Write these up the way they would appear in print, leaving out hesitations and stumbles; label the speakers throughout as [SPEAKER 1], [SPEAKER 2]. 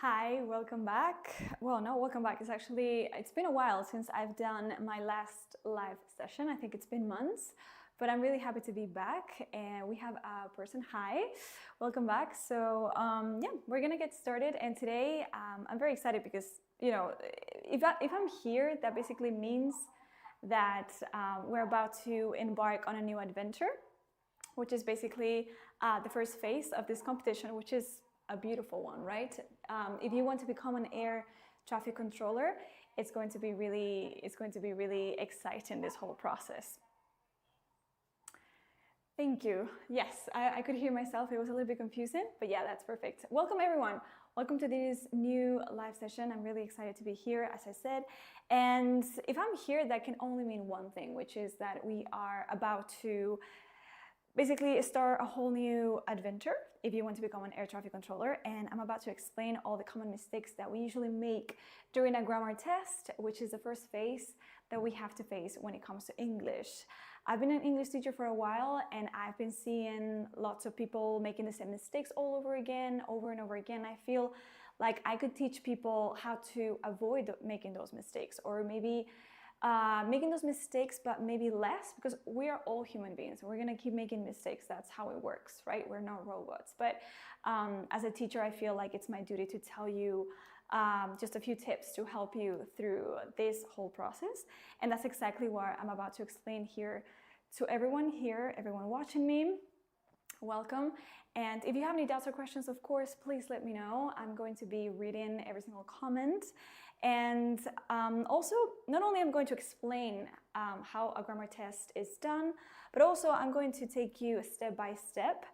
[SPEAKER 1] Hi, welcome back. Well, no, welcome back. It's been a while since I've done my last live session. I think it's been months, but I'm really happy to be back. And we have a person. Hi, welcome back. So yeah, we're gonna get started. And today I'm very excited because, if I'm here, that basically means that we're about to embark on a new adventure, which is basically the first phase of this competition, which is a beautiful one, right? If you want to become an air traffic controller, it's going to be really exciting, this whole process. Thank you. Yes, I could hear myself. It was a little bit confusing, but yeah, that's perfect. Welcome everyone. Welcome to this new live session. I'm really excited to be here, as I said. And if I'm here, that can only mean one thing, which is that we are about to basically start a whole new adventure if you want to become an air traffic controller. And I'm about to explain all the common mistakes that we usually make during a grammar test, which is the first phase that we have to face when it comes to English. I've been an English teacher for a while, and I've been seeing lots of people making the same mistakes all over again, over and over again. I feel like I could teach people how to avoid making those mistakes, or maybe making those mistakes, but maybe less, because we are all human beings. We're gonna keep making mistakes. That's how it works, right? We're not robots. But as a teacher, I feel like it's my duty to tell you just a few tips to help you through this whole process. And that's exactly what I'm about to explain here to everyone here, everyone watching me. Welcome. And if you have any doubts or questions, of course, please let me know. I'm going to be reading every single comment. And also, not only I'm going to explain how a grammar test is done, but also I'm going to take you step by step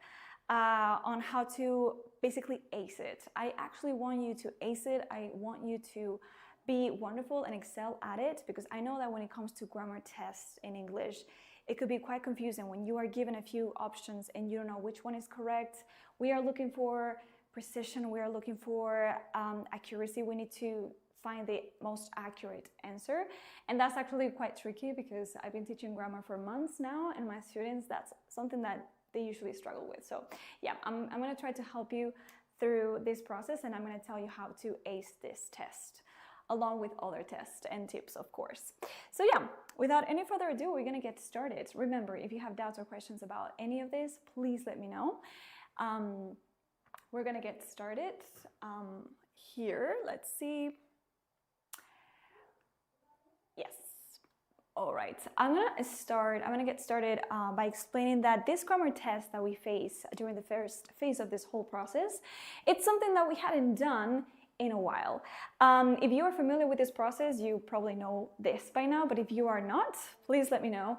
[SPEAKER 1] on how to basically ace it. I actually want you to ace it. I want you to be wonderful and excel at it, because I know that when it comes to grammar tests in English, it could be quite confusing when you are given a few options and you don't know which one is correct. We are looking for precision, we are looking for accuracy. We need to find the most accurate answer. And that's actually quite tricky, because I've been teaching grammar for months now, and my students, that's something that they usually struggle with. So yeah, I'm gonna try to help you through this process, and I'm gonna tell you how to ace this test, along with other tests and tips, of course. So yeah, without any further ado, we're gonna get started. Remember, if you have doubts or questions about any of this, please let me know. We're gonna get started here. Let's see. Yes. All right, I'm gonna get started by explaining that this grammar test that we face during the first phase of this whole process, it's something that we hadn't done in a while. If you are familiar with this process, you probably know this by now, but if you are not, please let me know.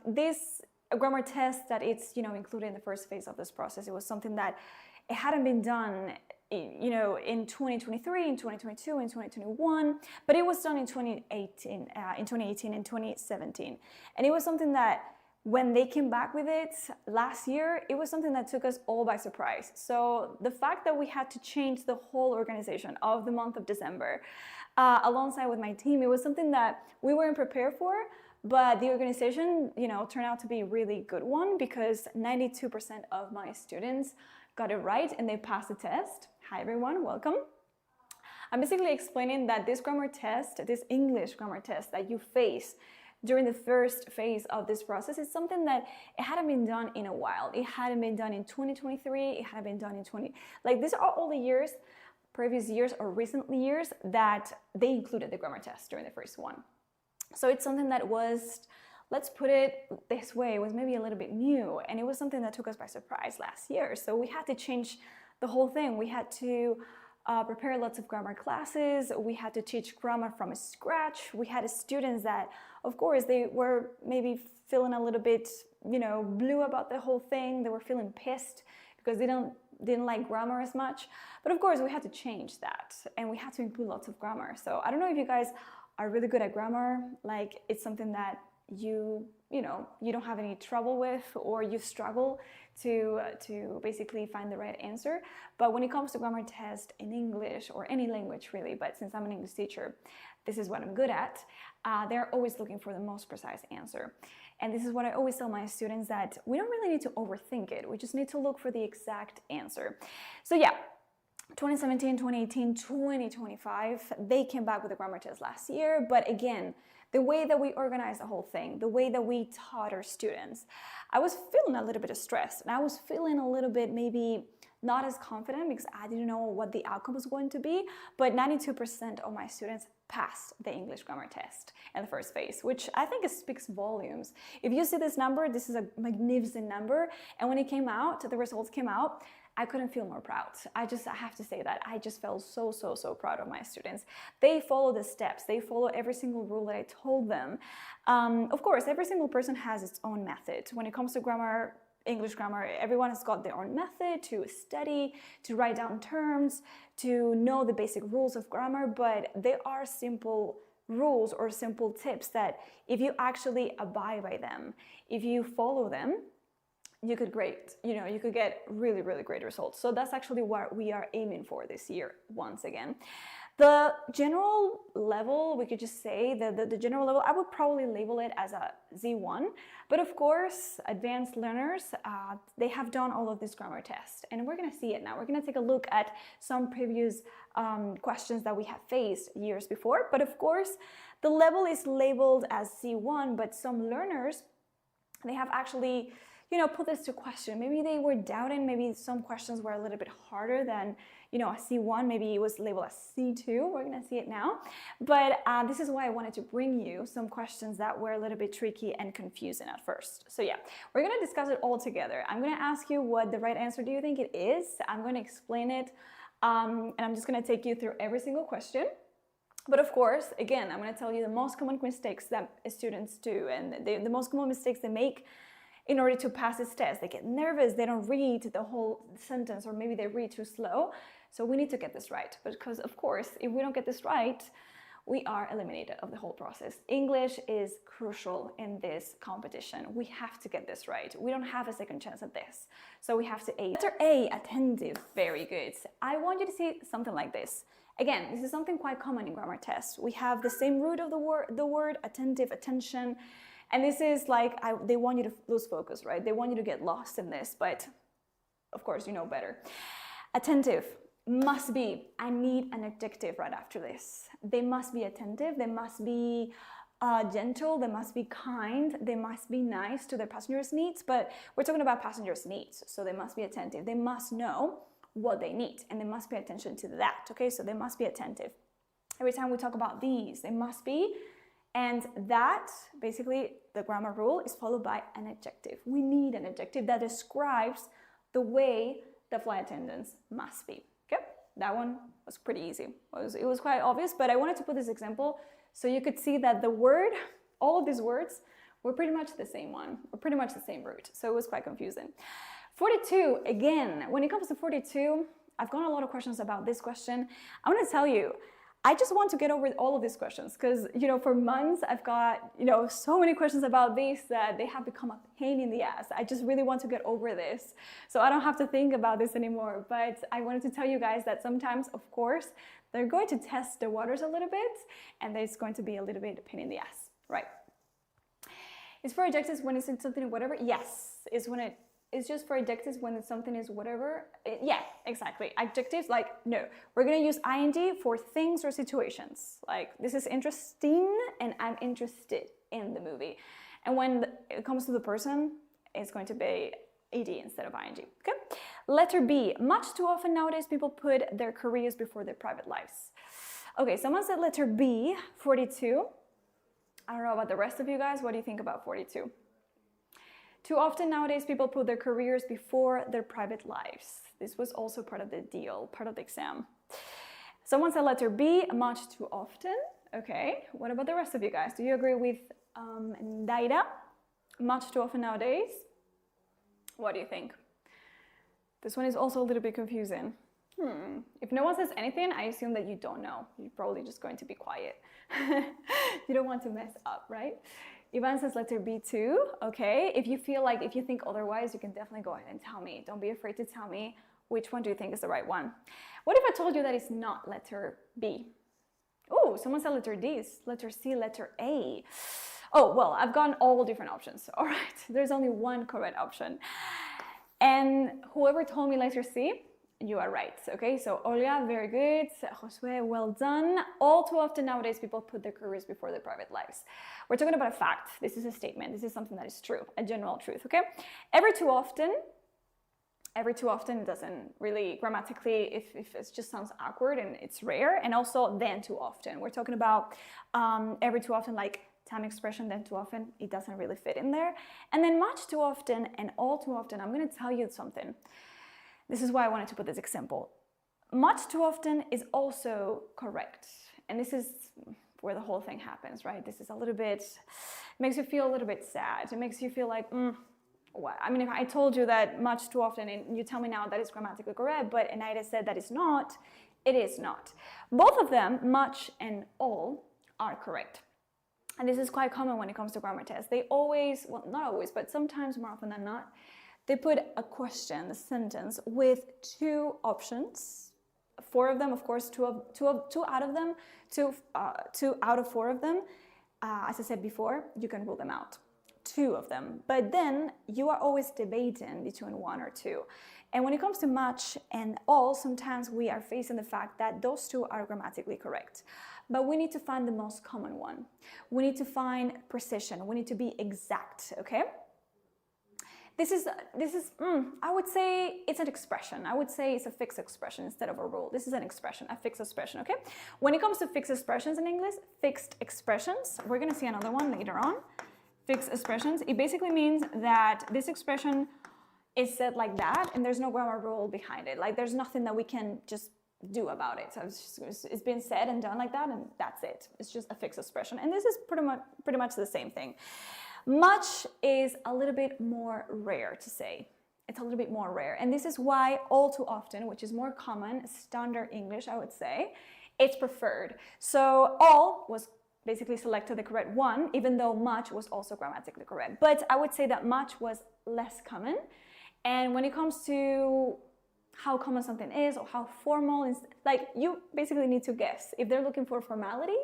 [SPEAKER 1] This grammar test that it's included in the first phase of this process, it was something that it hadn't been done in 2023, in 2022, in 2021, but it was done in 2018 and 2017. And it was something that when they came back with it last year, it was something that took us all by surprise. So the fact that we had to change the whole organization of the month of December alongside with my team, it was something that we weren't prepared for, but the organization, turned out to be a really good one, because 92% of my students got it right and they passed the test. Hi everyone, welcome. I'm basically explaining that this grammar test, this English grammar test that you face during the first phase of this process, is something that it hadn't been done in a while. It hadn't been done in 2023, it hadn't been done in these are all the years, previous years or recent years, that they included the grammar test during the first one. So it's something that was, let's put it this way, it was maybe a little bit new, and it was something that took us by surprise last year. So we had to change the whole thing. We had to prepare lots of grammar classes. We had to teach grammar from scratch. We had students that, of course, they were maybe feeling a little bit, blue about the whole thing. They were feeling pissed because they didn't like grammar as much. But of course, we had to change that, and we had to include lots of grammar. So I don't know if you guys are really good at grammar, like it's something that you don't have any trouble with, or you struggle to basically find the right answer. But when it comes to grammar test in English, or any language really, but since I'm an English teacher, this is what I'm good at, they're always looking for the most precise answer. And this is what I always tell my students, that we don't really need to overthink it. We just need to look for the exact answer. So yeah, 2017, 2018, 2025, they came back with a grammar test last year. But again, the way that we organized the whole thing, the way that we taught our students, I was feeling a little bit of stress, and I was feeling a little bit maybe not as confident because I didn't know what the outcome was going to be. But 92% of my students passed the English grammar test in the first phase, which I think speaks volumes. If you see this number, this is a magnificent number. And when it came out, the results came out, I couldn't feel more proud. I have to say that. I just felt so proud of my students. They follow the steps. They follow every single rule that I told them. Of course, every single person has its own method. When it comes to grammar, English grammar, everyone has got their own method to study, to write down terms, to know the basic rules of grammar, but there are simple rules or simple tips that if you actually abide by them, if you follow them, you could get really great results. So that's actually what we are aiming for this year once again. The general level, we could just say the general level, I would probably label it as a Z1. But of course, advanced learners, they have done all of this grammar tests. And we're going to see it now. We're going to take a look at some previous questions that we have faced years before. But of course, the level is labeled as C1, but some learners, they have actually put this to question. Maybe they were doubting, maybe some questions were a little bit harder than, a C1, maybe it was labeled as C2, we're gonna see it now. But this is why I wanted to bring you some questions that were a little bit tricky and confusing at first. So yeah, we're gonna discuss it all together. I'm gonna ask you what the right answer do you think it is. I'm gonna explain it, and I'm just gonna take you through every single question. But of course, again, I'm gonna tell you the most common mistakes that students do and the most common mistakes they make in order to pass this test. They get nervous, they don't read the whole sentence, or maybe they read too slow. So we need to get this right, because of course, if we don't get this right, we are eliminated of the whole process. English is crucial in this competition. We have to get this right. We don't have a second chance at this. So we have to A. Letter A, attentive, very good. I want you to see something like this. Again, this is something quite common in grammar tests. We have the same root of the word, attentive, attention. And this is like, they want you to lose focus, right? They want you to get lost in this, but of course you know better. Attentive must be, I need an adjective right after this. They must be attentive, they must be gentle, they must be kind, they must be nice to their passengers' needs, but we're talking about passengers' needs, so they must be attentive. They must know what they need, and they must pay attention to that, okay? So they must be attentive. Every time we talk about these, they must be. And that, basically, the grammar rule is followed by an adjective. We need an adjective that describes the way the flight attendants must be. Okay? That one was pretty easy. It was quite obvious, but I wanted to put this example so you could see that the word, all of these words, were pretty much the same one, or pretty much the same root. So it was quite confusing. 42, again, when it comes to 42, I've gotten a lot of questions about this question. I want to tell you, I just want to get over all of these questions because, for months I've got, so many questions about this that they have become a pain in the ass. I just really want to get over this. So I don't have to think about this anymore. But I wanted to tell you guys that sometimes, of course, they're going to test the waters a little bit and there's going to be a little bit of a pain in the ass, right? It's for adjectives when it's in something whatever? Yes, it's just for adjectives when something is whatever. Yeah, exactly. Adjectives, like, no. We're going to use ing for things or situations. Like, this is interesting and I'm interested in the movie. And when it comes to the person, it's going to be ed instead of ing. Okay? Letter B. Much too often nowadays people put their careers before their private lives. Okay, someone said letter B, 42. I don't know about the rest of you guys. What do you think about 42? Too often nowadays people put their careers before their private lives. This was also part of the deal, part of the exam. Someone said letter B, much too often. Okay, what about the rest of you guys? Do you agree with Daida? Much too often nowadays? What do you think? This one is also a little bit confusing. If no one says anything, I assume that you don't know. You're probably just going to be quiet. You don't want to mess up, right? Ivan says letter B too. Okay, if you think otherwise, you can definitely go ahead and tell me. Don't be afraid to tell me which one do you think is the right one. What if I told you that it's not letter B? Oh, someone said letter D, letter C, letter A. Oh, well, I've gotten all different options. All right, there's only one correct option. And whoever told me letter C, You are right, okay? So Olga, very good. Josue, well done. All too often nowadays, people put their careers before their private lives. We're talking about a fact. This is a statement. This is something that is true, a general truth, okay? Every too often, it doesn't really grammatically, if it just sounds awkward and it's rare. And also then too often. We're talking about every too often, like time expression, then too often, it doesn't really fit in there. And then much too often and all too often, I'm going to tell you something. This is why I wanted to put this example. Much too often is also correct. And this is where the whole thing happens, right? This is a little bit, makes you feel a little bit sad. It makes you feel like, what? I mean, if I told you that much too often and you tell me now that is grammatically correct, but ENAIRE said that is not, it is not. Both of them, much and all, are correct. And this is quite common when it comes to grammar tests. They always, well, not always, but sometimes more often than not, they put a question, a sentence, with two options. 4 of them, of course, two out of them, two out of 4 of them. As I said before, you can rule them out. 2 of them. But then you are always debating between 1 or 2. And when it comes to much and all, sometimes we are facing the fact that those 2 are grammatically correct. But we need to find the most common one. We need to find precision. We need to be exact, okay? This is I would say it's an expression. I would say it's a fixed expression instead of a rule. This is an expression, a fixed expression, okay? When it comes to fixed expressions in English, fixed expressions, we're gonna see another one later on. Fixed expressions, it basically means that this expression is said like that and there's no grammar rule behind it. Like there's nothing that we can just do about it. So it's been said and done like that and that's it. It's just a fixed expression. And this is pretty much the same thing. Much is a little bit more rare to say. It's a little bit more rare. And this is why all too often, which is more common, standard English, I would say, it's preferred. So all was basically selected the correct one, even though much was also grammatically correct. But I would say that much was less common. And when it comes to how common something is or how formal, like you basically need to guess if they're looking for formality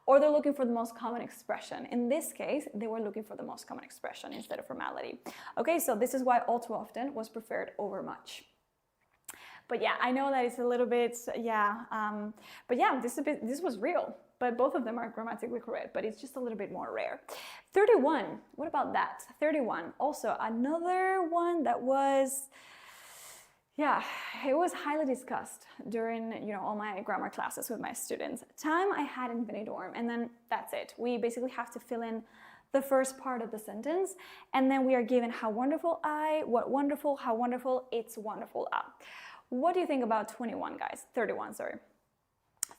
[SPEAKER 1] or they're looking for the most common expression. In this case, they were looking for the most common expression instead of formality. Okay, so this is why all too often was preferred over much. But yeah, I know that it's a little bit, but yeah, this was real. But both of them are grammatically correct, but it's just a little bit more rare. 31, what about that? 31, also another one that was, yeah, it was highly discussed during, all my grammar classes with my students. Time I had in Benidorm, and then that's it. We basically have to fill in the first part of the sentence, and then we are given how wonderful what wonderful, how wonderful, it's wonderful. What do you think about 21, guys? 31, sorry.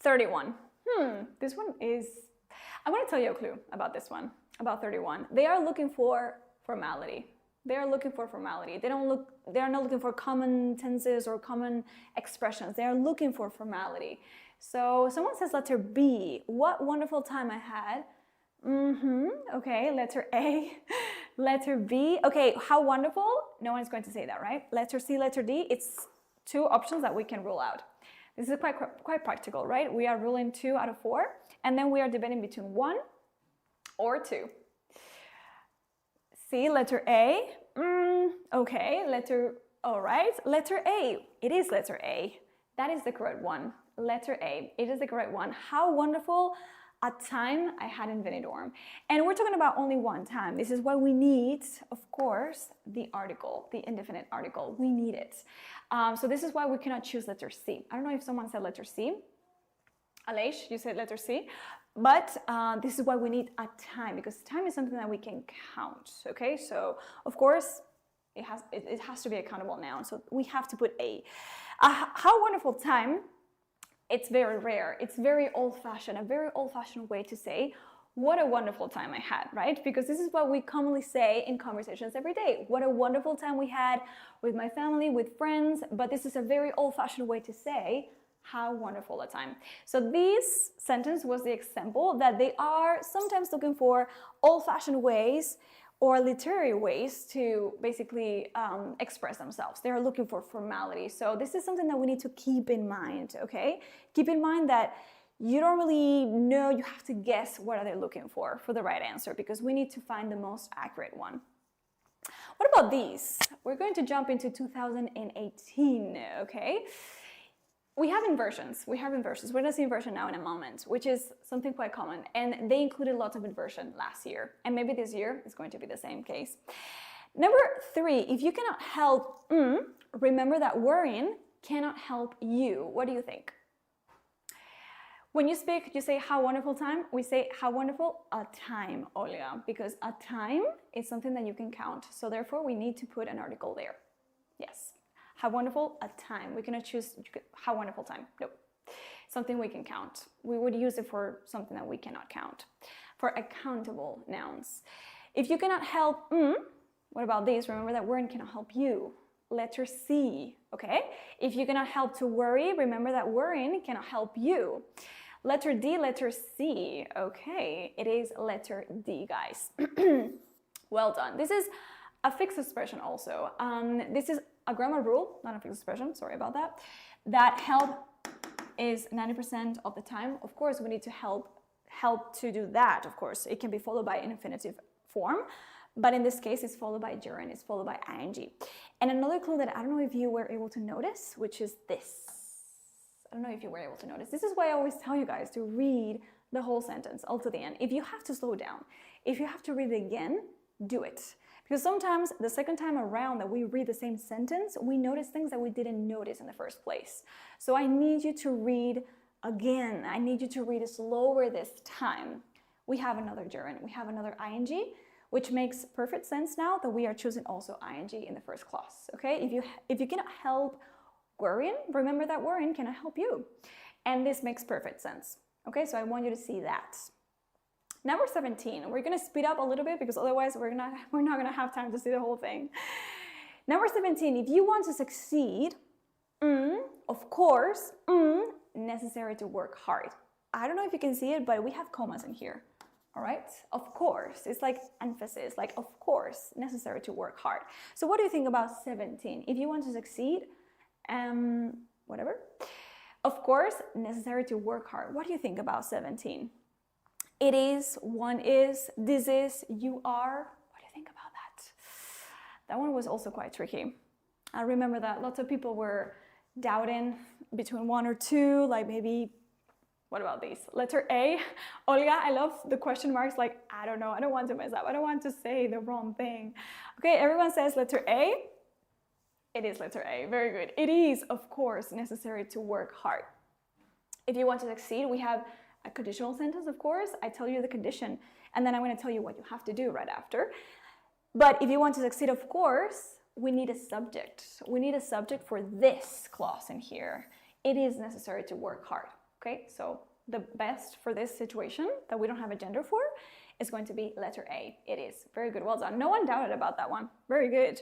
[SPEAKER 1] 31. This one is, I'm going to tell you a clue about this one, about 31. They are looking for formality. They are looking for formality. They are not looking for common tenses or common expressions. They are looking for formality. So someone says letter B. What wonderful time I had. Okay, letter A. Letter B. Okay, how wonderful? No one is going to say that, right? Letter C, letter D. It's 2 options that we can rule out. This is quite practical, right? We are ruling 2 out of 4, and then we are debating between 1 or 2. C, letter A. Okay, all right. Letter A. It is letter A. That is the correct one. Letter A. It is the correct one. How wonderful a time I had in Benidorm. And we're talking about only one time. This is why we need, of course, the article, the indefinite article. We need it. So this is why we cannot choose letter C. I don't know if someone said letter C. Aleix, you said letter C. But this is why we need a time, because time is something that we can count, okay? So, of course, it has to be a countable noun, so we have to put A. How wonderful time, it's very rare. It's very old-fashioned, a very old-fashioned way to say, what a wonderful time I had, right? Because this is what we commonly say in conversations every day. What a wonderful time we had with my family, with friends, but this is a very old-fashioned way to say, how wonderful a time. So this sentence was the example that they are sometimes looking for old-fashioned ways or literary ways to basically express themselves. They are looking for formality. So this is something that we need to keep in mind, okay? Keep in mind that you don't really know, you have to guess what are they looking for the right answer, because we need to find the most accurate one. What about these? We're going to jump into 2018, okay? We have inversions. We're going to see inversion now in a moment, which is something quite common. And they included lots of inversion last year. And maybe this year is going to be the same case. Number 3, if you cannot help, remember that worrying cannot help you. What do you think? When you speak, you say, how wonderful time. We say, how wonderful a time, Olga, because a time is something that you can count. So therefore, we need to put an article there. Yes. How wonderful a time. We cannot choose how wonderful time. Nope. Something we can count. We would use it for something that we cannot count. For accountable nouns. If you cannot help, what about this? Remember that worrying cannot help you. Letter C, okay? If you cannot help to worry, remember that worrying cannot help you. Letter D, letter C. Okay, it is letter D, guys. Well done. This is a fixed expression also. This is a grammar rule, not a fixed expression, sorry about that. That help is 90% of the time. Of course, we need to help to do that, of course. It can be followed by an infinitive form, but in this case, it's followed by gerund, it's followed by ing. And another clue that I don't know if you were able to notice, which is this. I don't know if you were able to notice. This is why I always tell you guys to read the whole sentence all to the end. If you have to slow down, if you have to read it again, do it. Because sometimes the second time around that we read the same sentence, we notice things that we didn't notice in the first place. So I need you to read again. I need you to read slower this time. We have another gerund, we have another ing, which makes perfect sense now that we are choosing also ing in the first clause, okay? If you cannot help worrying, remember that worrying cannot help you. And this makes perfect sense, okay? So I want you to see that. Number 17, we're gonna speed up a little bit because otherwise we're not gonna have time to see the whole thing. Number 17, if you want to succeed, of course, necessary to work hard. I don't know if you can see it, but we have commas in here. All right, of course, it's like emphasis, like of course, necessary to work hard. So what do you think about 17? If you want to succeed, whatever, of course, necessary to work hard. What do you think about 17? It is, one is, this is, you are. What do you think about that? That one was also quite tricky. I remember that lots of people were doubting between 1 or 2, like maybe. What about these? Letter A. Olga, I love the question marks, like, I don't know, I don't want to mess up, I don't want to say the wrong thing. Okay, everyone says letter A. It is letter A, very good. It is, of course, necessary to work hard. If you want to succeed, we have a conditional sentence, of course. I tell you the condition, and then I'm going to tell you what you have to do right after. But if you want to succeed, of course, we need a subject. We need a subject for this clause in here. It is necessary to work hard. Okay, so the best for this situation that we don't have a gender for is going to be letter A. It is. Very good. Well done. No one doubted about that one. Very good.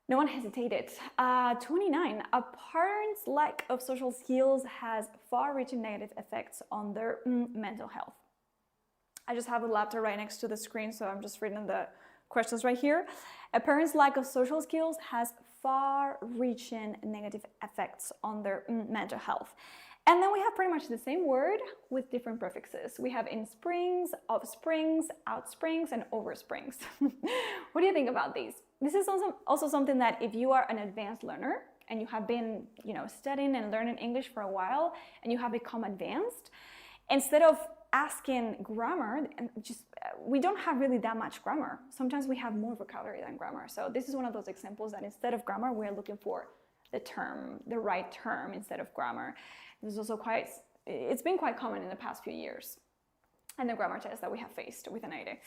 [SPEAKER 1] No one hesitated. 29. A parent's lack of social skills has far-reaching negative effects on their mental health. I just have the laptop right next to the screen, so I'm just reading the questions right here. A parent's lack of social skills has far-reaching negative effects on their mental health. And then we have pretty much the same word with different prefixes. We have insprings, offsprings, outsprings, and oversprings. What do you think about these? This is also something that if you are an advanced learner and you have been, studying and learning English for a while and you have become advanced, instead of asking grammar, we don't have really that much grammar. Sometimes we have more vocabulary than grammar. So this is one of those examples that instead of grammar, we're looking for the right term instead of grammar. This is also it's been quite common in the past few years and the grammar test that we have faced with ENAIRE.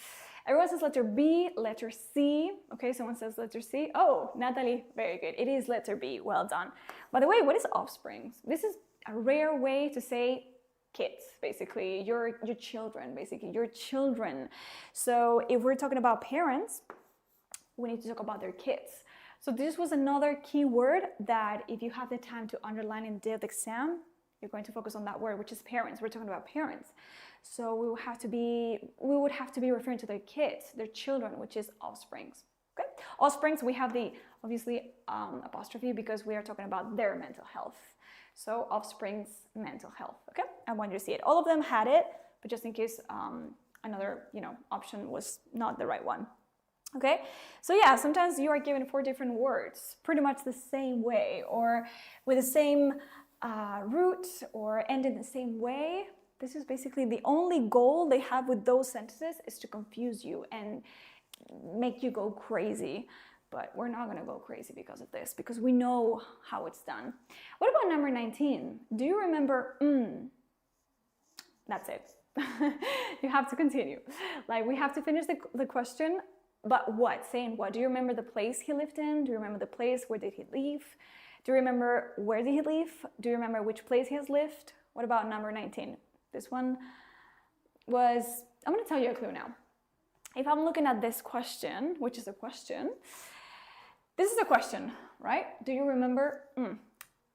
[SPEAKER 1] Everyone says letter B, letter C. Okay, someone says letter C. Oh, Natalie, very good. It is letter B. Well done. By the way, what is offsprings? This is a rare way to say kids, basically, your children, basically, your children. So if we're talking about parents, we need to talk about their kids. So this was another key word that if you have the time to underline in the day of the exam, you're going to focus on that word, which is parents. We're talking about parents. So we would have to be referring to their kids, their children, which is offsprings. Okay? Offsprings, we have the, obviously, apostrophe because we are talking about their mental health. So offsprings, mental health. Okay? I want you to see it. All of them had it, but just in case another, option was not the right one. Okay, so yeah, sometimes you are given 4 different words, pretty much the same way, or with the same root, or end in the same way. This is basically the only goal they have with those sentences, is to confuse you and make you go crazy. But we're not going to go crazy because of this, because we know how it's done. What about number 19? Do you remember That's it. You have to continue. Like, we have to finish the question, but what? Saying what? Do you remember the place he lived in? Do you remember the place? Where did he leave? Do you remember where did he live? Do you remember which place he has lived? What about number 19? This one was, I'm going to tell you a clue now. If I'm looking at this question, which is a question, this is a question, right? Do you remember?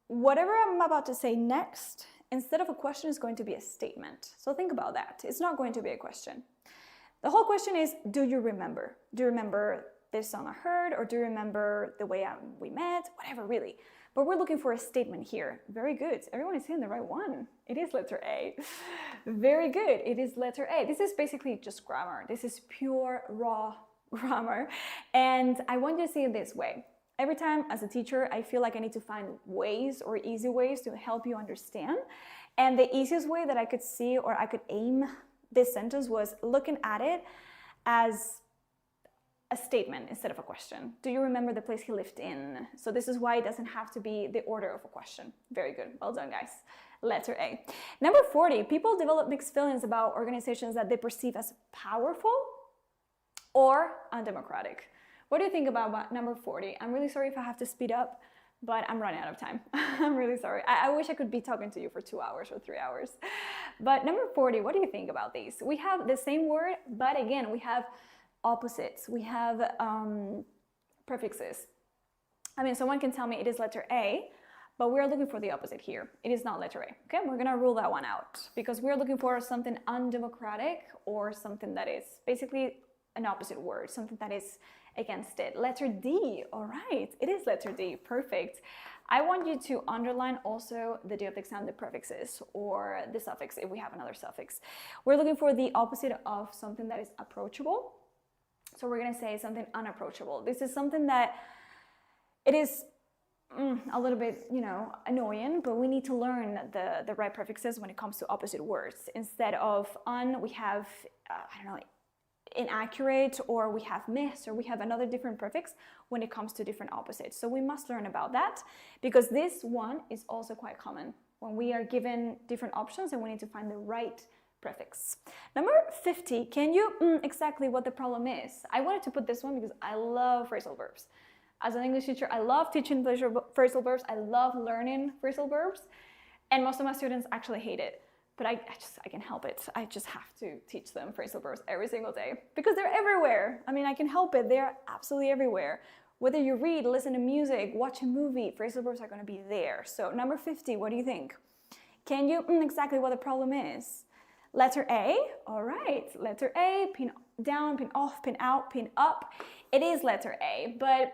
[SPEAKER 1] Whatever I'm about to say next, instead of a question, is going to be a statement. So think about that. It's not going to be a question. The whole question is, do you remember? Do you remember this song I heard? Or do you remember the way we met? Whatever, really. But we're looking for a statement here. Very good. Everyone is saying the right one. It is letter A. Very good. It is letter A. This is basically just grammar. This is pure, raw grammar. And I want you to see it this way. Every time as a teacher, I feel like I need to find ways or easy ways to help you understand. And the easiest way that I could see, or I could aim this sentence, was looking at it as a statement instead of a question. Do you remember the place he lived in? So this is why it doesn't have to be the order of a question. Very good. Well done, guys. Letter A. Number 40, people develop mixed feelings about organizations that they perceive as powerful or undemocratic. What do you think about number 40? I'm really sorry if I have to speed up, but I'm running out of time. I'm really sorry. I wish I could be talking to you for 2 hours or 3 hours. But number 40, what do you think about these? We have the same word, but again, we have opposites. We have prefixes. I mean, someone can tell me it is letter A, but we're looking for the opposite here. It is not letter A. Okay, we're gonna rule that one out because we're looking for something undemocratic or something that is basically an opposite word, something that is against it. Letter D. All right, it is letter D. Perfect. I want you to underline also the day of the exam, the prefixes or the suffix if we have another suffix. We're looking for the opposite of something that is approachable. So we're going to say something unapproachable. This is something that it is a little bit, annoying, but we need to learn the right prefixes when it comes to opposite words. Instead of un, we have, inaccurate, or we have miss, or we have another different prefix when it comes to different opposites. So we must learn about that because this one is also quite common when we are given different options and we need to find the right prefix. Number 50, can you exactly what the problem is? I wanted to put this one because I love phrasal verbs. As an English teacher, I love teaching phrasal verbs. I love learning phrasal verbs, and most of my students actually hate it. But I can help it. I just have to teach them phrasal verbs every single day because they're everywhere. I mean, I can help it. They're absolutely everywhere. Whether you read, listen to music, watch a movie, phrasal verbs are going to be there. So number 50, what do you think? Can you exactly what the problem is? Letter A. All right. Letter A. Pin down, pin off, pin out, pin up. It is letter A, but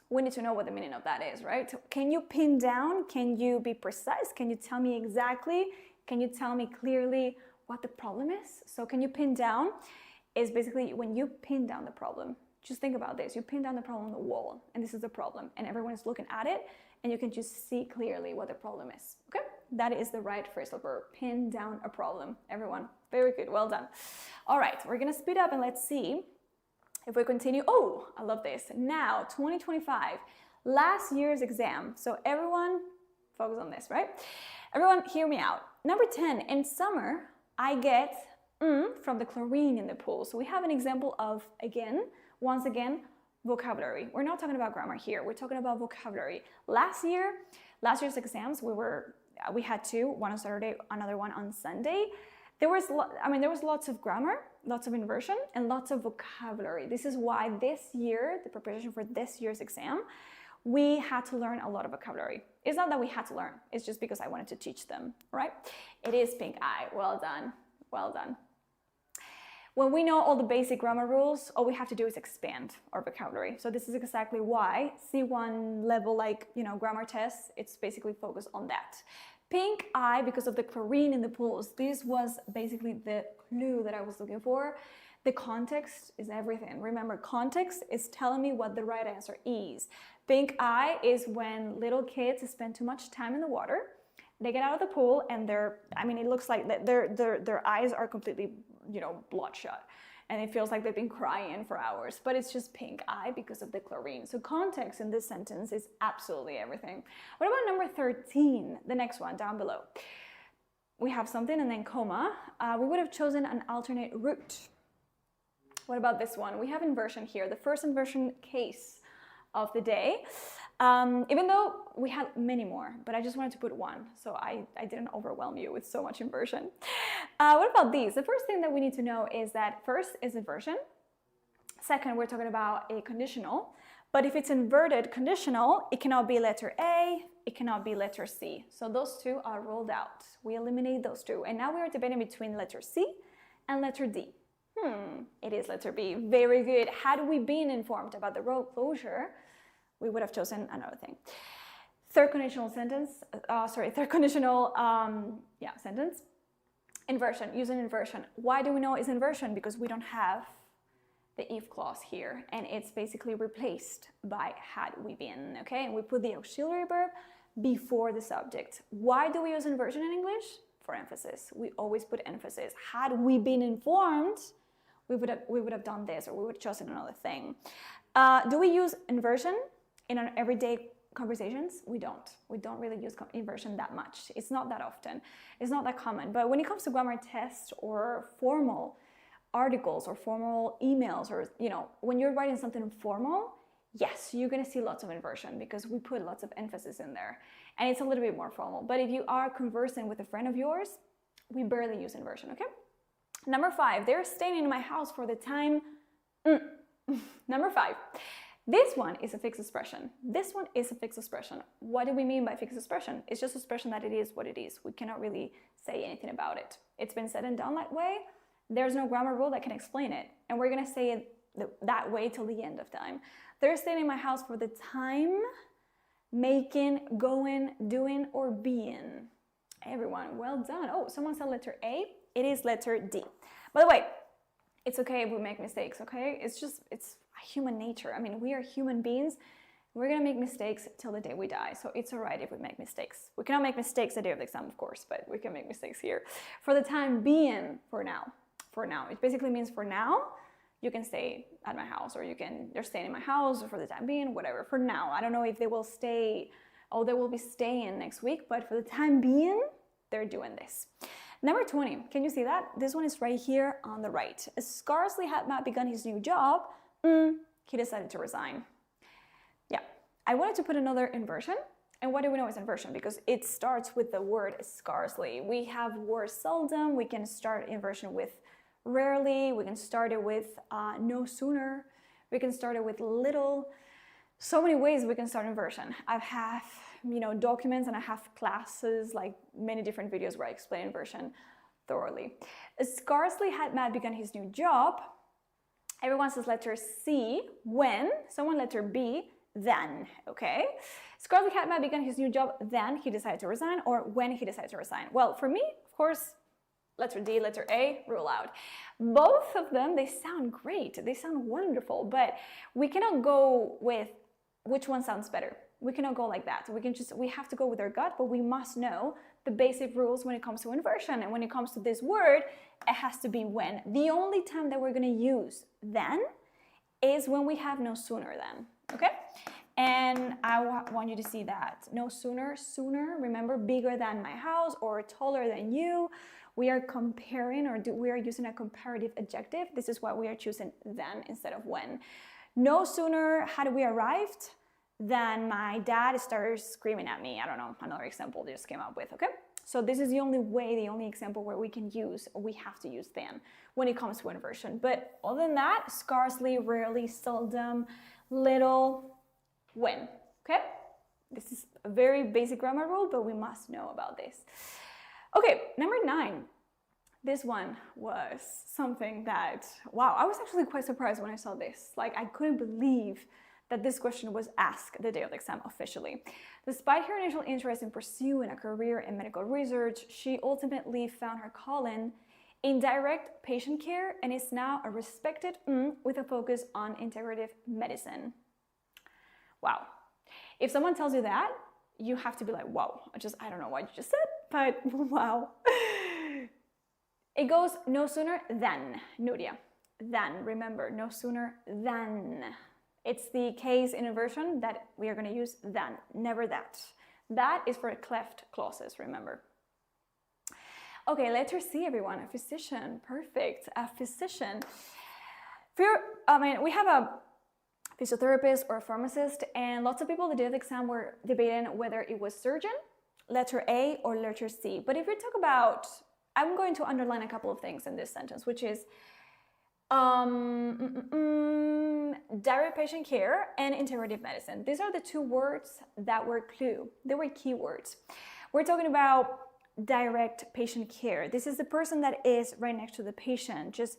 [SPEAKER 1] we need to know what the meaning of that is, right? So can you pin down? Can you be precise? Can you tell me exactly? Can you tell me clearly what the problem is? So can you pin down is basically when you pin down the problem. Just think about this. You pin down the problem on the wall, and this is the problem, and everyone is looking at it, and you can just see clearly what the problem is. Okay? That is the right phrasal verb. Pin down a problem. Everyone, very good. Well done. All right, we're going to speed up and let's see if we continue. Oh, I love this. Now, 2025, last year's exam. So everyone, focus on this, right? Everyone, hear me out. Number 10, in summer, I get from the chlorine in the pool. So we have an example of, once again, vocabulary. We're not talking about grammar here. We're talking about vocabulary. Last year's exams, we had two, one on Saturday, another one on Sunday. There was lots of grammar, lots of inversion, and lots of vocabulary. This is why this year, the preparation for this year's exam, we had to learn a lot of vocabulary. It's not that we had to learn, it's just because I wanted to teach them, right? It is pink eye. Well done. Well done. When we know all the basic grammar rules, all we have to do is expand our vocabulary. So this is exactly why C1 level, grammar tests, it's basically focused on that. Pink eye because of the chlorine in the pools. This was basically the clue that I was looking for. The context is everything. Remember, context is telling me what the right answer is. Pink eye is when little kids spend too much time in the water. They get out of the pool and it looks like their eyes are completely, bloodshot. And it feels like they've been crying for hours, but it's just pink eye because of the chlorine. So context in this sentence is absolutely everything. What about number 13, the next one down below? We have something and then comma. We would have chosen an alternate route. What about this one? We have inversion here, the first inversion case of the day. Even though we had many more, but I just wanted to put one, so I didn't overwhelm you with so much inversion. What about these? The first thing that we need to know is that first is inversion. Second, we're talking about a conditional, but if it's inverted conditional, it cannot be letter A, it cannot be letter C. So those two are ruled out. We eliminate those two, and now we are debating between letter C and letter D. It is letter B. Very good. Had we been informed about the road closure, we would have chosen another thing. Third conditional sentence, sentence. Inversion, using inversion. Why do we know it's inversion? Because we don't have the if clause here, and it's basically replaced by had we been, okay? And we put the auxiliary verb before the subject. Why do we use inversion in English? For emphasis. We always put emphasis. Had we been informed, we would have done this, or we would have chosen another thing. Do we use inversion in our everyday conversations? We don't. We don't really use inversion that much. It's not that often. It's not that common. But when it comes to grammar tests or formal articles or formal emails, or when you're writing something formal, yes, you're going to see lots of inversion because we put lots of emphasis in there. And it's a little bit more formal. But if you are conversing with a friend of yours, we barely use inversion, okay? Number 5, they're staying in my house for the time. Number 5. This one is a fixed expression. This one is a fixed expression. What do we mean by fixed expression? It's just an expression that it is what it is. We cannot really say anything about it. It's been said and done that way. There's no grammar rule that can explain it. And we're going to say it that way till the end of time. They're staying in my house for the time, making, going, doing, or being. Everyone, well done. Oh, someone said letter A. It is letter D. By the way, it's okay if we make mistakes, okay? It's human nature. I mean, we are human beings. We're gonna make mistakes till the day we die. So it's all right if we make mistakes. We cannot make mistakes the day of the exam, of course, but we can make mistakes here. For the time being, for now. For now. It basically means for now, you can stay at my house, or they're staying in my house, or for the time being, whatever. For now, I don't know if they will stay, they will be staying next week, but for the time being, they're doing this. Number 20, can you see that? This one is right here on the right. Scarcely had Matt begun his new job, he decided to resign. Yeah, I wanted to put another inversion. And what do we know is inversion? Because it starts with the word scarcely. We have word seldom. We can start inversion with rarely. We can start it with no sooner. We can start it with little. So many ways we can start inversion. I have documents, and I have classes, like many different videos where I explain inversion thoroughly. Scarcely had Matt begun his new job. Everyone says letter C when, someone letter B then, okay? Scarcely had Matt begun his new job, then he decided to resign, or when he decided to resign. Well, for me, of course, letter D, letter A, rule out. Both of them, they sound great, they sound wonderful, but we cannot go with which one sounds better. We cannot go like that. We have to go with our gut, but we must know the basic rules when it comes to inversion. And when it comes to this word, it has to be when. The only time that we're going to use then is when we have no sooner than, okay? And I want you to see that. No sooner, sooner, remember, bigger than my house or taller than you. We are comparing, or we are using a comparative adjective. This is why we are choosing then instead of when. No sooner had we arrived than my dad started screaming at me. I don't know, another example they just came up with, okay? So this is the only way, the only example where we have to use then when it comes to inversion. But other than that, scarcely, rarely, seldom, little, when, okay? This is a very basic grammar rule, but we must know about this. Okay, number 9. This one was something that, wow, I was actually quite surprised when I saw this. Like, I couldn't believe that this question was asked the day of the exam officially. Despite her initial interest in pursuing a career in medical research, she ultimately found her calling indirect patient care, and is now a respected with a focus on integrative medicine. Wow. If someone tells you that, you have to be like, wow, I don't know what you just said, but wow. It goes no sooner than, Nuria, than, remember, no sooner than. It's the case in inversion that we are going to use than, never that. That is for cleft clauses, remember. Okay, letter C, everyone, a physician, perfect, a physician. We have a physiotherapist or a pharmacist, and lots of people that did the exam were debating whether it was surgeon, letter A, or letter C. But if we talk about, I'm going to underline a couple of things in this sentence, which is direct patient care and integrative medicine. These are the two words that were clue. They were keywords. We're talking about direct patient care. This is the person that is right next to the patient, just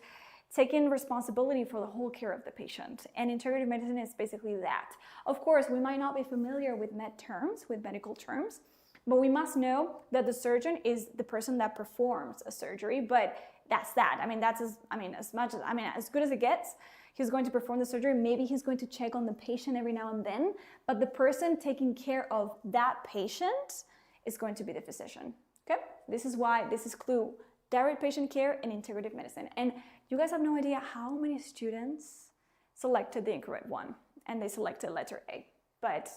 [SPEAKER 1] taking responsibility for the whole care of the patient. And integrative medicine is basically that. Of course, we might not be familiar with medical terms, but we must know that the surgeon is the person that performs a surgery, but that's that. As good as it gets. He's going to perform the surgery. Maybe he's going to check on the patient every now and then, but the person taking care of that patient is going to be the physician. Okay? This is why this is clue. Direct patient care and integrative medicine. And you guys have no idea how many students selected the incorrect one, and they selected letter A. But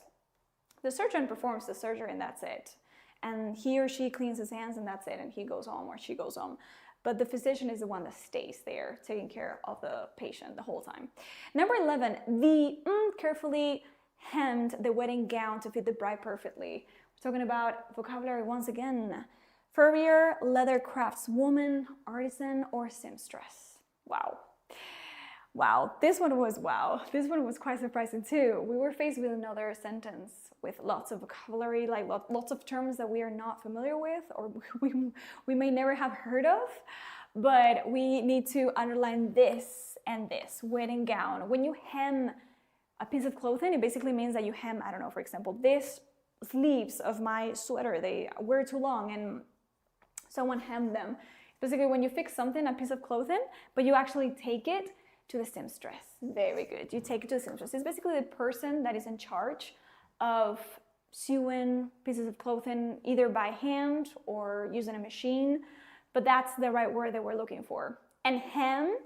[SPEAKER 1] the surgeon performs the surgery and that's it. And he or she cleans his hands and that's it, and he goes home or she goes home. But the physician is the one that stays there, taking care of the patient the whole time. Number 11, the carefully hemmed the wedding gown to fit the bride perfectly. We're talking about vocabulary once again. Furrier, leather craftswoman, artisan, or seamstress. Wow. Wow, this one was wow. This one was quite surprising too. We were faced with another sentence with lots of vocabulary, like lots of terms that we are not familiar with or we may never have heard of, but we need to underline this and this, wedding gown. When you hem a piece of clothing, it basically means that you hem, I don't know, for example, this sleeves of my sweater, they were too long and someone hemmed them. Basically, when you fix something, a piece of clothing, but you actually take it to the seamstress. Very good. You take it to the seamstress. It's basically the person that is in charge of sewing pieces of clothing either by hand or using a machine, but that's the right word that we're looking for. And hem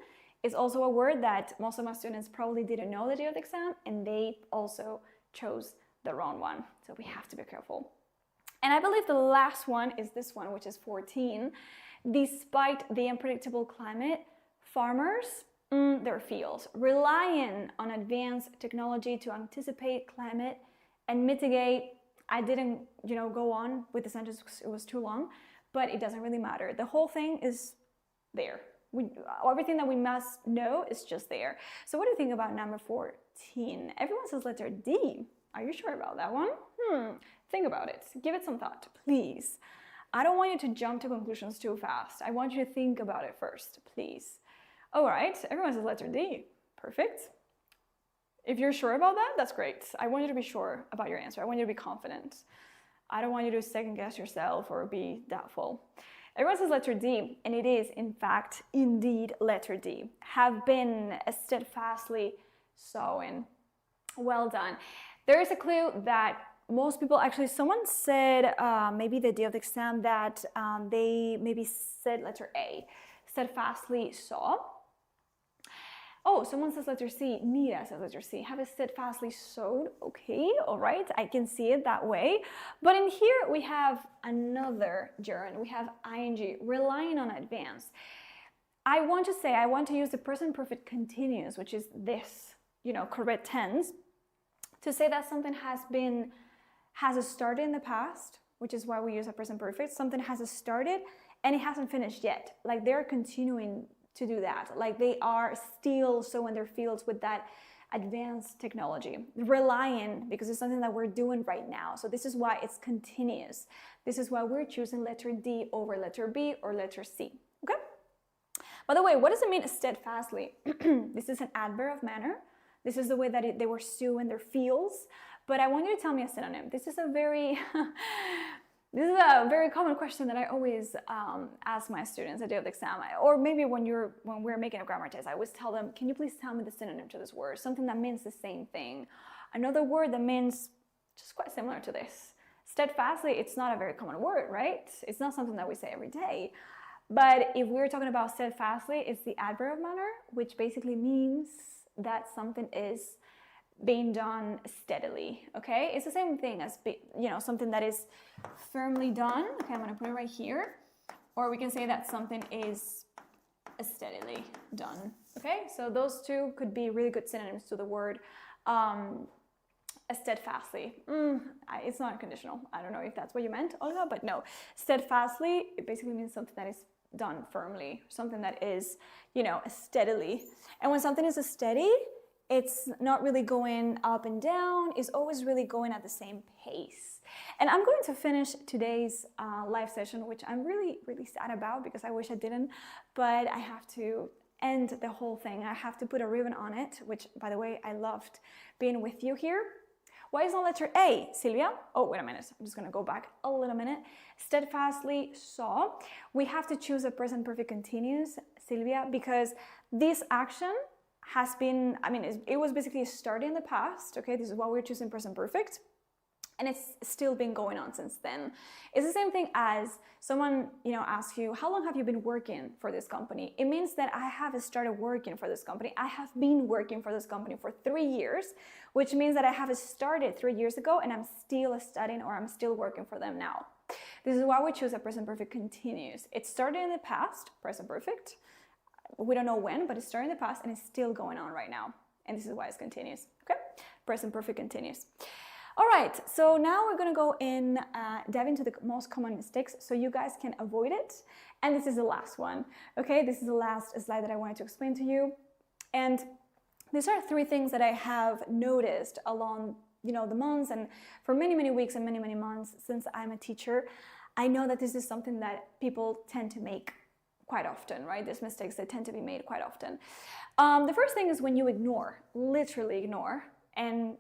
[SPEAKER 1] is also a word that most of my students probably didn't know the day of the exam, and they also chose the wrong one. So we have to be careful. And I believe the last one is this one, which is 14. Despite the unpredictable climate, farmers their fields, relying on advanced technology to anticipate climate and mitigate. I didn't, go on with the sentence, it was too long, but it doesn't really matter. The whole thing is there. Everything that we must know is just there. So what do you think about number 14? Everyone says letter D. Are you sure about that one? Think about it. Give it some thought, please. I don't want you to jump to conclusions too fast. I want you to think about it first, please. All right, everyone says letter D. Perfect. If you're sure about that, that's great. I want you to be sure about your answer. I want you to be confident. I don't want you to second guess yourself or be doubtful. Everyone says letter D, and it is, in fact, indeed letter D. Have been steadfastly sowing. Well done. There is a clue that most people, actually, someone said maybe the day of the exam that they maybe said letter A, steadfastly saw. Oh, someone says letter C. Nita says letter C. Have it steadfastly sowed. Okay, all right, I can see it that way. But in here we have another gerund. We have ing, relying on advance. I want to use the present perfect continuous, which is this, correct tense, to say that something has started in the past, which is why we use a present perfect. Something has started and it hasn't finished yet. Like they're continuing to do that. Like they are still sowing their fields with that advanced technology. Relying, because it's something that we're doing right now. So this is why it's continuous. This is why we're choosing letter D over letter B or letter C. Okay? By the way, what does it mean steadfastly? This is an adverb of manner. This is the way that they were sowing their fields. But I want you to tell me a synonym. This is a very This is a very common question that I always ask my students the day of the exam, or maybe when we're making a grammar test. I always tell them, can you please tell me the synonym to this word, something that means the same thing. Another word that means just quite similar to this. Steadfastly, it's not a very common word, right? It's not something that we say every day. But if we're talking about steadfastly, it's the adverb of manner, which basically means that something is being done steadily, okay? It's the same thing as, something that is firmly done. Okay, I'm gonna put it right here. Or we can say that something is steadily done, okay? So those two could be really good synonyms to the word steadfastly. It's not conditional. I don't know if that's what you meant, Olga, but no. Steadfastly, it basically means something that is done firmly, something that is, steadily. And when something is steady, it's not really going up and down, it's always really going at the same pace. And I'm going to finish today's live session, which I'm really, really sad about because I wish I didn't, but I have to end the whole thing. I have to put a ribbon on it, which, by the way, I loved being with you here. Why is not letter A, Silvia? Oh, wait a minute. I'm just going to go back a little minute. Steadfastly saw. We have to choose a present perfect continuous, Silvia, because this action has been, it was basically started in the past. Okay, this is why we're choosing present perfect. And it's still been going on since then. It's the same thing as someone, asks you, how long have you been working for this company? It means that I have started working for this company. I have been working for this company for 3 years, which means that I have started 3 years ago and I'm still studying or I'm still working for them now. This is why we choose a present perfect continuous. It started in the past, present perfect. We don't know when, but it started in the past and it's still going on right now. And this is why it's continuous, okay? Present perfect continuous. All right, so now we're gonna go in, dive into the most common mistakes so you guys can avoid it. And this is the last one, okay? This is the last slide that I wanted to explain to you. And these are 3 things that I have noticed along, the months and for many, many weeks and many, many months since I'm a teacher. I know that this is something that people tend to make quite often, right? These mistakes, they tend to be made quite often. The first thing is when you ignore, literally ignore. And,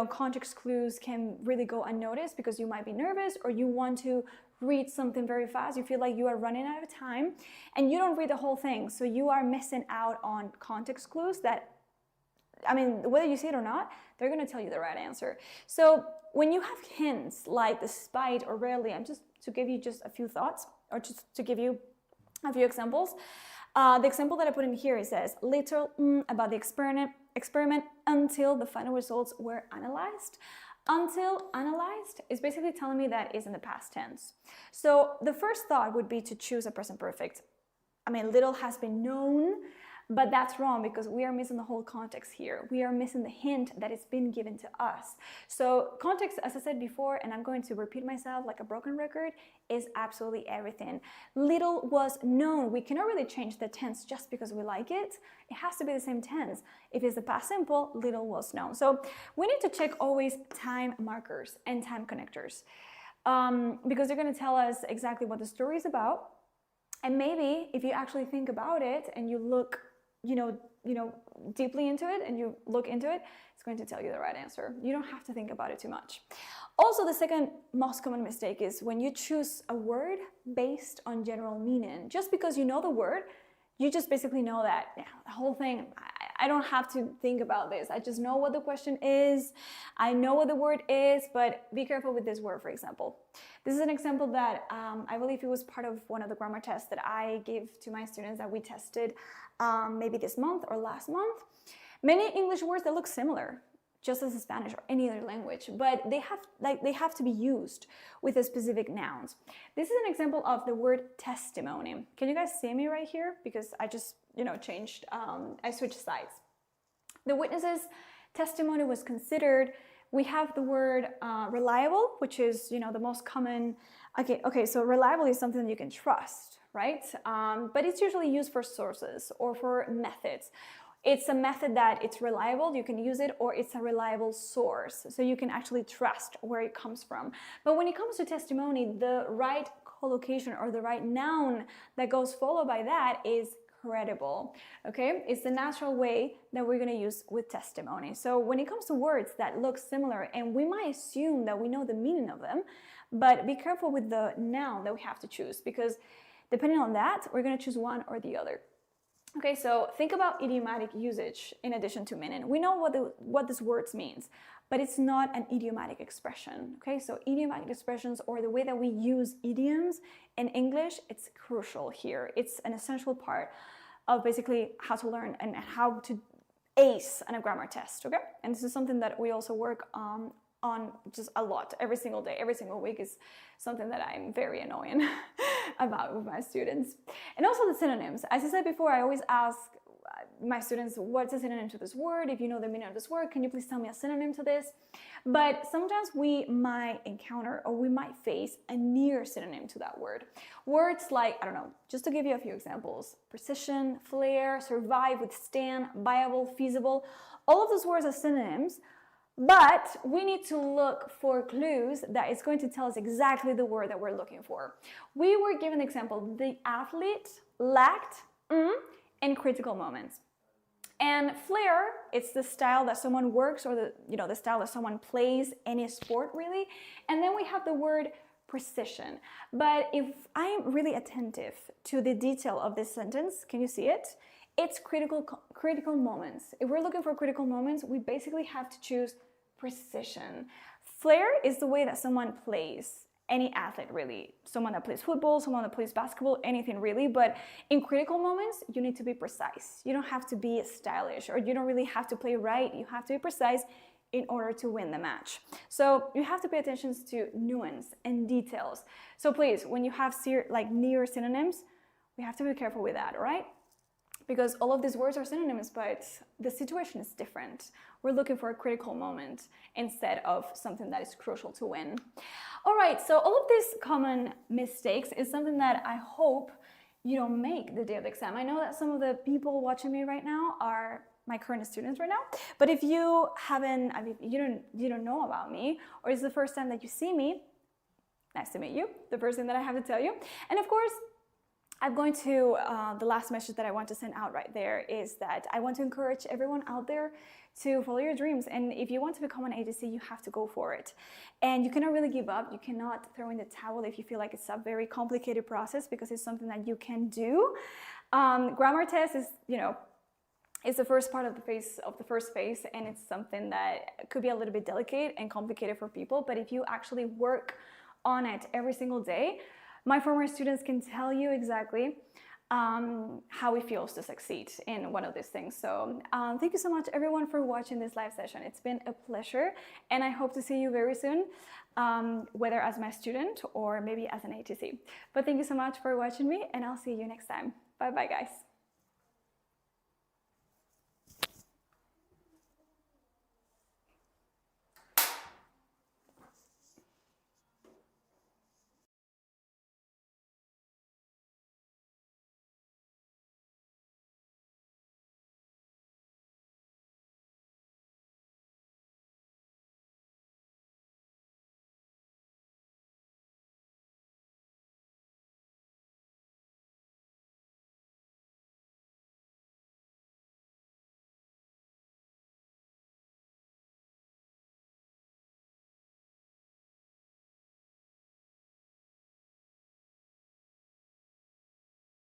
[SPEAKER 1] context clues can really go unnoticed because you might be nervous or you want to read something very fast. You feel like you are running out of time and you don't read the whole thing. So you are missing out on context clues that, whether you see it or not, they're going to tell you the right answer. So when you have hints like despite or rarely, I'm just to give you just a few thoughts or just to give you a few examples. The example that I put in here, it says little about the experiment until the final results were analyzed. Until analyzed is basically telling me that is in the past tense. So the first thought would be to choose a present perfect. Little has been known, but that's wrong because we are missing the whole context here. We are missing the hint that it's been given to us. So context, as I said before, and I'm going to repeat myself like a broken record, is absolutely everything. Little was known. We cannot really change the tense just because we like it. It has to be the same tense. If it's the past simple, little was known. So we need to check always time markers and time connectors because they're going to tell us exactly what the story is about. And maybe if you actually think about it and you look deeply into it and you look into it, it's going to tell you the right answer. You don't have to think about it too much. Also, the second most common mistake is when you choose a word based on general meaning. Just because you know the word, you just basically know that the whole thing, I don't have to think about this. I just know what the question is. I know what the word is, but be careful with this word, for example. This is an example that I believe it was part of one of the grammar tests that I gave to my students that we tested maybe this month or last month. Many English words that look similar, just as Spanish or any other language, but they have to be used with a specific nouns. This is an example of the word testimony. Can you guys see me right here? Because I just, changed, I switched sides. The witness's testimony was considered. We have the word reliable, which is, the most common. Okay, so reliable is something that you can trust, right? But it's usually used for sources or for methods. It's a method that it's reliable, you can use it, or it's a reliable source. So you can actually trust where it comes from. But when it comes to testimony, the right collocation or the right noun that goes followed by that is credible, okay? It's the natural way that we're gonna use with testimony. So when it comes to words that look similar, and we might assume that we know the meaning of them, but be careful with the noun that we have to choose, because depending on that, we're going to choose one or the other. Okay, so think about idiomatic usage in addition to meaning. We know what this word means, but it's not an idiomatic expression. Okay, so idiomatic expressions, or the way that we use idioms in English, it's crucial here. It's an essential part of basically how to learn and how to ace on a grammar test. Okay, and this is something that we also work on just a lot, every single day, every single week is something that I'm very annoying about with my students. And also the synonyms. As I said before, I always ask my students, what's a synonym to this word? If you know the meaning of this word, can you please tell me a synonym to this? But sometimes we might encounter, or we might face, a near synonym to that word. Words like, I don't know, just to give you a few examples: precision, flair, survive, withstand, viable, feasible. All of those words are synonyms, but we need to look for clues that is going to tell us exactly the word that we're looking for. We were given an example: the athlete lacked in critical moments. And flair, it's the style that someone works, or the style that someone plays any sport really. And then we have the word precision. But if I'm really attentive to the detail of this sentence, can you see it? It's critical moments. If we're looking for critical moments, we basically have to choose precision. Flair is the way that someone plays, any athlete really. Someone that plays football, someone that plays basketball, anything really. But in critical moments, you need to be precise. You don't have to be stylish, or you don't really have to play right. You have to be precise in order to win the match. So you have to pay attention to nuance and details. So please, when you have near synonyms, we have to be careful with that, all right? Because all of these words are synonyms, but the situation is different. We're looking for a critical moment instead of something that is crucial to win. All right, so all of these common mistakes is something that I hope you don't make the day of the exam. I know that some of the people watching me right now are my current students right now, but if you haven't, you don't know about me, or it's the first time that you see me, nice to meet you. The first thing that I have to tell you. And of course, I'm going to, the last message that I want to send out right there is that I want to encourage everyone out there to follow your dreams. And if you want to become an ATC, you have to go for it. And you cannot really give up. You cannot throw in the towel if you feel like it's a very complicated process, because it's something that you can do. Grammar test is, it's the first part of the first phase, and it's something that could be a little bit delicate and complicated for people. But if you actually work on it every single day, my former students can tell you exactly how it feels to succeed in one of these things. So thank you so much, everyone, for watching this live session. It's been a pleasure, and I hope to see you very soon, whether as my student or maybe as an ATC. But thank you so much for watching me, and I'll see you next time. Bye-bye, guys.